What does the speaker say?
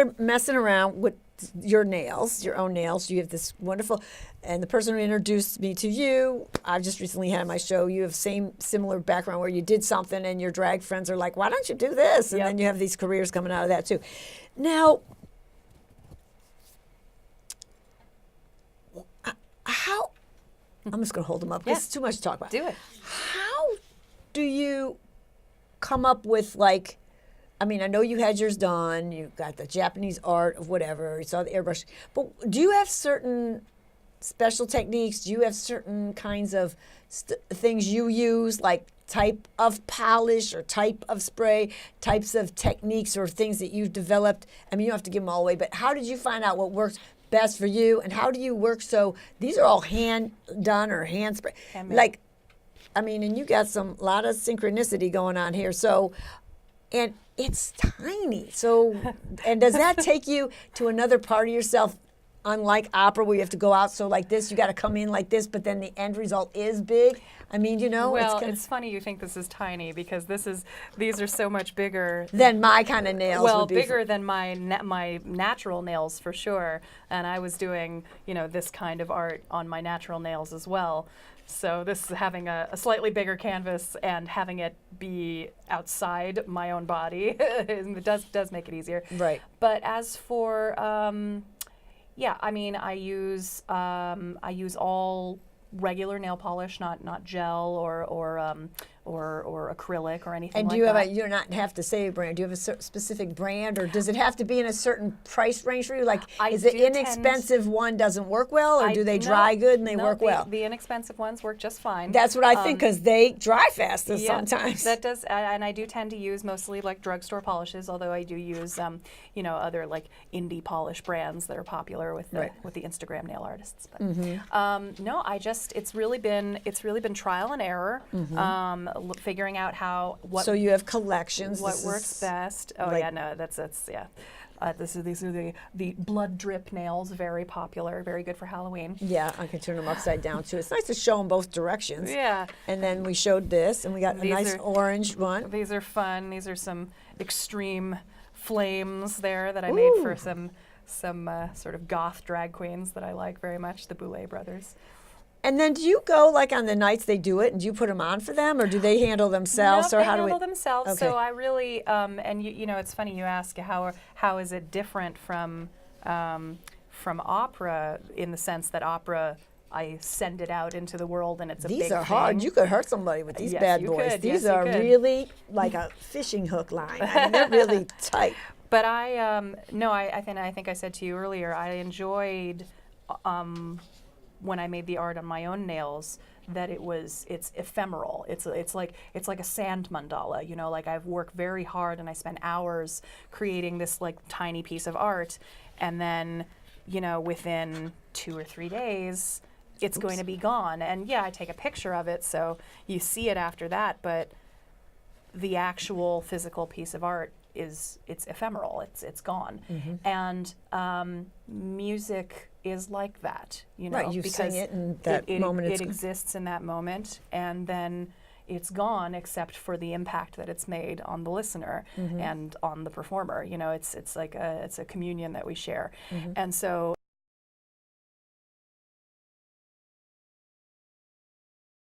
started messing around with your nails, your own nails. You have this wonderful, and the person who introduced me to you, I just recently had my show. You have similar background where you did something and your drag friends are like, why don't you do this? And then you have these careers coming out of that too. Now, how, I'm just going to hold them up. It's too much to talk about. Do it. How do you come up with, like, I mean, I know you had yours done. You got the Japanese art of whatever. You saw the airbrush. But do you have certain special techniques? Do you have certain kinds of things you use, like type of polish or type of spray, types of techniques or things that you've developed? I mean, you don't have to give them all away, but how did you find out what works best for you? And how do you work? So these are all hand done or hand spray. Like, I mean, and you got a lot of synchronicity going on here. So, and it's tiny. So, and does that take you to another part of yourself, unlike opera where you have to go out? So like this, you got to come in like this, but then the end result is big. I mean, you know. Well, it's funny you think this is tiny because these are so much bigger than my kind of nails. Well, would be bigger than my natural nails for sure. And I was doing, this kind of art on my natural nails as well. So this is having a slightly bigger canvas and having it be outside my own body. It does make it easier. Right. But as for I mean, I use all regular nail polish, not gel or acrylic or anything. And do like you have that. you don't have to say a brand? Do you have a specific brand, or does it have to be in a certain price range for you? Like, is the inexpensive one doesn't work well, or do they dry good and they work well? The inexpensive ones work just fine. That's what I think, because they dry faster sometimes. That does, and I do tend to use mostly like drugstore polishes, although I do use other like indie polish brands that are popular with the Instagram nail artists. But no, it's really been trial and error. Figuring out what. So you have collections. What works best? Oh these are the blood drip nails, very popular, very good for Halloween. Yeah, I can turn them upside down too. It's nice to show them both directions. Yeah. And then we showed this, and we got a nice orange one. These are fun. These are some extreme flames there that I made for some sort of goth drag queens that I like very much, the Boulet brothers. And then do you go, like, on the nights they do it, and do you put them on for them, or do they handle themselves? No, or they how handle do themselves. Okay. So I really, and it's funny you ask how is it different from opera, in the sense that opera, I send it out into the world and it's a big thing. These are hard. You could hurt somebody with these Yes, bad you boys. could. These Yes, you are could. really like a fishing hook line. I mean, they're really tight. But I think I said to you earlier, I enjoyed when I made the art on my own nails, that it's ephemeral. It's like a sand mandala. Like I've worked very hard and I spent hours creating this like tiny piece of art, and then within 2 or 3 days it's going to be gone. And I take a picture of it so you see it after that, but the actual physical piece of art it's ephemeral. It's gone. And music is like that, Right, you because sing it in that moment. It exists in that moment, and then it's gone, except for the impact that it's made on the listener and on the performer. It's like it's a communion that we share, and so.